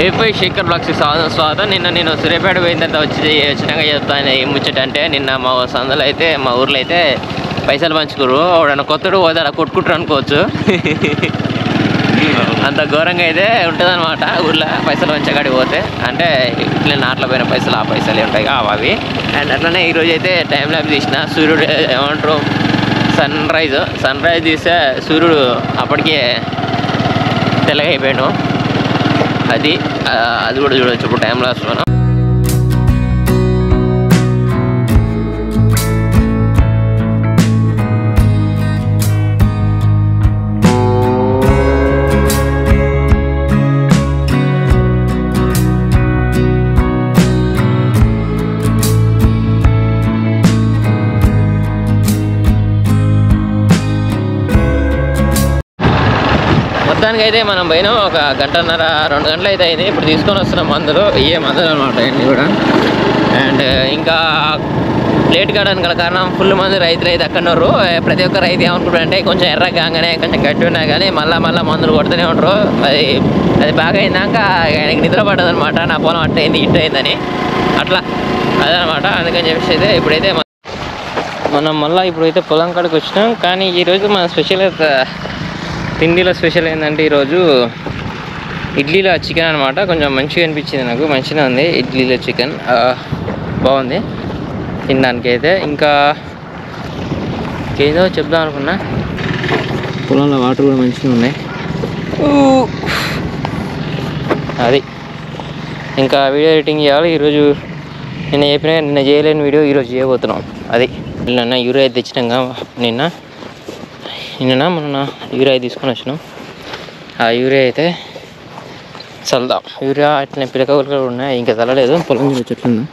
AP Shekhar బ్లాగ్స్కి స్వాగతం. నేను సూర్యాపేట పోయిన తర్వాత వచ్చినాక చెప్తాను ఏం ముచ్చట అంటే, నిన్న మా సందులో అయితే మా ఊర్లో అయితే పైసలు పంచుకోరు. ఎవడన్నా కొత్తడు పోతే అలా కొట్టుకుంటారు అనుకోవచ్చు. అంత ఘోరంగా అయితే ఉంటుంది అనమాట ఊర్లో పైసలు పంచగాడికి పోతే. అంటే ఇట్లా నాట్ల పోయిన పైసలు ఆ పైసలు ఉంటాయి అవి. అండ్ అట్లనే ఈరోజు అయితే టైం ల్యాబ్ తీసిన. సూర్యుడు ఏమంటారు సన్ రైజ్ తీస్తే సూర్యుడు అప్పటికే తెల్లగా అయిపోయాడు. అది కూడా చూడవచ్చు ఇప్పుడు టైం లాస్ మనం. మొత్తానికి అయితే మనం పోయినాం ఒక గంటన్నర 2 గంటలు అయితే అయింది. ఇప్పుడు తీసుకొని వస్తున్నాం మందులు, మందులు అనమాట ఇవన్నీ కూడా. అండ్ ఇంకా లేట్ కావడానికి గల కారణం ఫుల్ మంది రైతులు అయితే అక్కడ ఉన్నారు. ప్రతి ఒక్క రైతు ఏమనుకుంటారంటే కొంచెం ఎర్ర కాగానే కొంచెం గట్టి ఉన్నా కానీ మళ్ళీ మందులు కొడుతూనే ఉంటారు. అది బాగా అయినాక ఆయనకి నిద్ర పడ్డది అనమాట, నా పొలం అట్ట అయింది ఇట్ట అయిందని. అట్లా అదనమాట. అందుకని చెప్పేసి అయితే ఇప్పుడైతే మనం మళ్ళీ ఇప్పుడైతే పొలం కాడికి వచ్చినాం. కానీ ఈరోజు మన స్పెషల్ తిండిలో స్పెషల్ ఏంటంటే ఈరోజు ఇడ్లీలో చికెన్ అనమాట. కొంచెం మంచిగా అనిపించింది నాకు, మంచిగా ఉంది ఇడ్లీలో చికెన్, బాగుంది తినడానికి అయితే. ఇంకా ఏదో చెప్దాం అనుకున్నా, పొలంలో వాటర్ కూడా మంచిగా ఉన్నాయి. అది ఇంకా వీడియో ఎడిటింగ్ చేయాలి ఈరోజు. నిన్న చేయలేని వీడియో ఈరోజు చేయబోతున్నాం. అది నిన్న యూరియా తెచ్చినాక మొన్న యూరియా తీసుకొని వచ్చినాం. ఆ యూరియా అయితే చల్దాం. యూరియా అట్లనే పిలకలు కూడా ఉన్నాయి, ఇంకా చల్లలేదు. పొలం మీద చెట్లు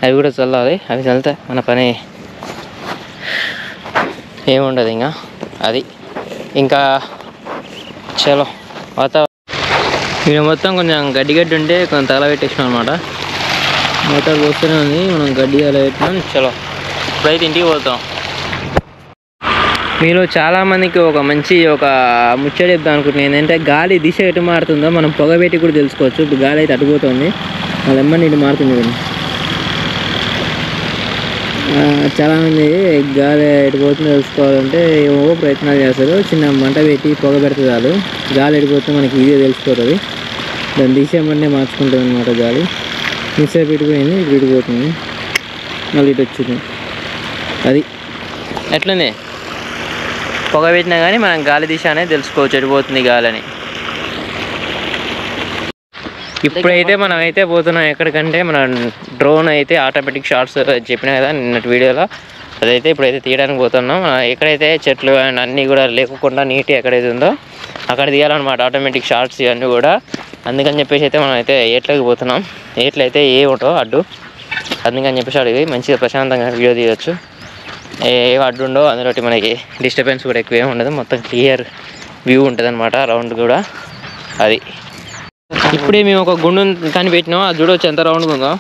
అవి కూడా చల్లాలి. అవి చల్లితే మన పని ఏముండదు ఇంకా. అది ఇంకా చలో వాతావరణం ఇక్కడ మొత్తం కొంచెం గడ్డి ఉంటే కొంచెం తగలబెట్టేసినాం అనమాట. మోటార్ పోస్తూనే ఉంది, మనం గడ్డి అలా పెట్టినాం. చలో ఇప్పుడైతే ఇంటికి పోతాం. మీలో చాలామందికి ఒక ముచ్చట చెప్తాం అనుకుంటున్నాను. ఏంటంటే గాలి దిశ ఎటు మారుతుందో మనం పొగబెట్టి కూడా తెలుసుకోవచ్చు. ఇప్పుడు గాలి అయితే అటుపోతుంది, వాళ్ళ ఎమ్మని ఇటు మారుతుంది కదా. చాలామంది గాలి ఎటుపోతుందో తెలుసుకోవాలంటే ఏమో ప్రయత్నాలు చేస్తారు. చిన్న మంట పెట్టి పొగ పెడితే చాలు, గాలి ఎటుపోతుందో మనకి ఈజీగా తెలిసిపోతుంది. దాని దిశ ఎమ్మనే మార్చుకుంటుంది అనమాట. గాలి మిస్సైపు ఇటుపోయింది, ఇటు ఇటుపోతుంది, మళ్ళీ ఇటు వచ్చింది. అది ఎట్లనే పొగ పెట్టినా కానీ మనం గాలి దిశ అనేది తెలుసుకోవచ్చు, ఎడిపోతుంది గాలి అని. ఇప్పుడైతే మనం అయితే పోతున్నాం ఎక్కడికంటే, మన డ్రోన్ అయితే ఆటోమేటిక్ షాట్స్ చెప్పినా కదా నిన్నటి వీడియోలో, అదైతే ఇప్పుడైతే తీయడానికి పోతున్నాం. ఎక్కడైతే చెట్లు అండ్ అన్నీ కూడా లేకుండా నీట్గా ఎక్కడైతే ఉందో అక్కడ తీయాలన్నమాట ఆటోమేటిక్ షాట్స్ ఇవన్నీ కూడా. అందుకని చెప్పేసి అయితే మనం అయితే ఏట్లోకి పోతున్నాం. ఏట్లు అయితే ఏ ఉంటావు అడ్డు, అందుకని చెప్పేసి అడిగి మంచిగా ప్రశాంతంగా వీడియో తీయవచ్చు. ఏ అడ్డు ఉండో అందులో మనకి డిస్టర్బెన్స్ కూడా ఎక్కువ ఏమి ఉండదు, మొత్తం క్లియర్ వ్యూ ఉంటుంది అనమాట రౌండ్ కూడా. అది ఇప్పుడే మేము ఒక గుండు కనిపెట్టినాం, అది చూడవచ్చు ఎంత రౌండ్గా ఉందో.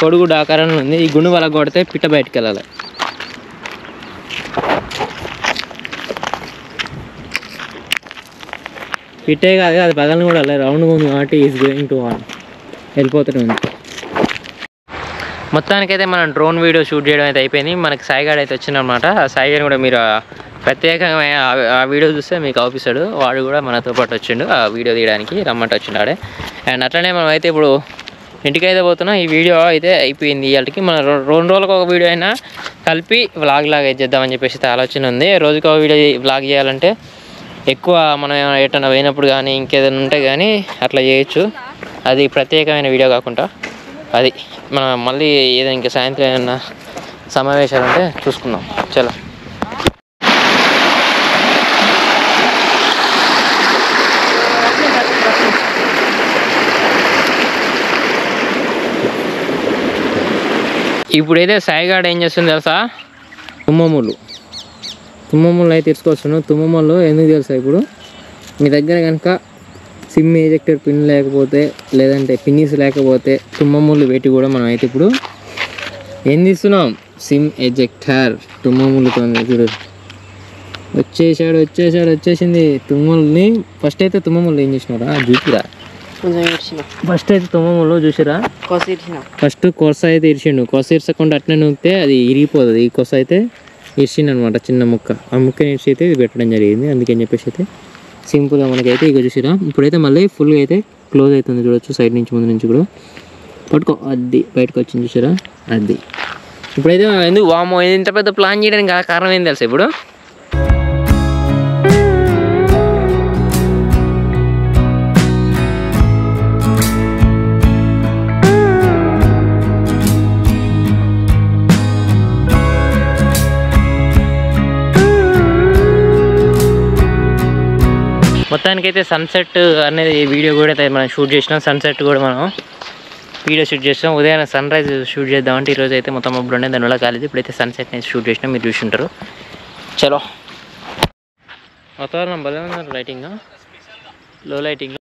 కొడుగుడ్డు ఆకారంలో ఉంది. ఈ గుండు వల్ల కొడితే పిట్ట బయటకు వెళ్ళాలి. పిట్టే కాదు, అది పగలని కూడా రౌండ్గా ఉంది కాబట్టి ఈజ్ గోయింగ్ టు ఆన్ వెళ్ళిపోతూనే ఉంది. మొత్తానికైతే మనం డ్రోన్ వీడియో షూట్ చేయడం అయితే అయిపోయింది. మనకి సాయిగాడు అయితే వచ్చిందనమాట. ఆ సాయిగాడిని కూడా మీరు ప్రత్యేకంగా ఆ వీడియో చూస్తే మీకు అవుపిస్తాడు. వాడు కూడా మనతో పాటు వచ్చిండు ఆ వీడియో తీయడానికి, రమ్మంటే వచ్చిండు ఆడే. అండ్ అట్లనే మనం అయితే ఇప్పుడు ఇంటికైతే పోతున్నాం. ఈ వీడియో అయితే అయిపోయింది ఇవాళకి. మనం 2 రోజులకు ఒక వీడియో అయినా కలిపి వ్లాగ్ లాగా చేద్దామని చెప్పేసి ఆలోచన ఉంది. రోజుకి ఒక వీడియో వ్లాగ్ చేయాలంటే ఎక్కువ మనం ఎటన్నా పోయినప్పుడు కానీ ఇంకేదైనా ఉంటే కానీ అట్లా చేయొచ్చు. అది ప్రత్యేకమైన వీడియో కాకుండా అది మనం మళ్ళీ ఏదైనా ఇంకా సాయంత్రం ఏమైనా సమావేశాలు ఉంటే చూసుకుందాం. చలో ఇప్పుడైతే సాయిగాడు ఏం చేస్తుంది తెలుసా, తుమ్మముళ్ళు అయితే తీసుకోవచ్చును. తుమ్మముళ్ళు ఎందుకు తెలుసా, ఇప్పుడు మీ దగ్గర కనుక సిమ్ ఎజెక్టర్ పిన్ లేకపోతే లేదంటే పిన్నీస్ లేకపోతే తుమ్మముళ్ళు పెట్టి కూడా మనం అయితే ఇప్పుడు ఏం తీస్తున్నాం, సిమ్ ఎజెక్టర్ తుమ్మముళ్ళుతో చూడు వచ్చేసింది తుమ్మల్ని. ఫస్ట్ అయితే తుమ్మములు ఏం చేసినారా చూసిరా, ఫస్ట్ అయితే తుమ్మములు చూసిరా. ఫస్ట్ కొస అయితే ఇరిచిండు, కొస ఇరచకుండా అట్నే నూకితే అది ఇరిగిపోతుంది. ఈ కొస అయితే ఇరిచిండు అనమాట, చిన్న ముక్క. ఆ ముక్కని ఇరిచి అయితే ఇది పెట్టడం జరిగింది. అందుకని చెప్పేసి అయితే సింపుల్గా మనకైతే ఇక చూసిరా. ఇప్పుడైతే మళ్ళీ ఫుల్గా అయితే క్లోజ్ అవుతుంది చూడొచ్చు, సైడ్ నుంచి ముందు నుంచి కూడా. పట్టుకో, అది బయటకు వచ్చింది చూసారా, అది. ఇప్పుడైతే ఎందుకు వామో ఇంత పెద్ద ప్లాన్ చేయడానికి కారణం ఏం తెలుసు ఇప్పుడు. మొత్తానికైతే సన్సెట్ అనేది వీడియో కూడా అయితే మనం షూట్ చేసినాం. సన్సెట్ కూడా మనం వీడియో షూట్ చేస్తాం. ఉదయం సన్ రైజ్ షూట్ చేద్దామంటే ఈరోజు అయితే మొత్తం అప్పుడు ఉండే దానివల్ల కాలేదు. ఇప్పుడైతే సన్సెట్ అనేది షూట్ చేసినా, మీరు చూసి ఉంటారు. చలో, వాతావరణం భలే ఉన్నారు. లైటింగ్ లో లైటింగ్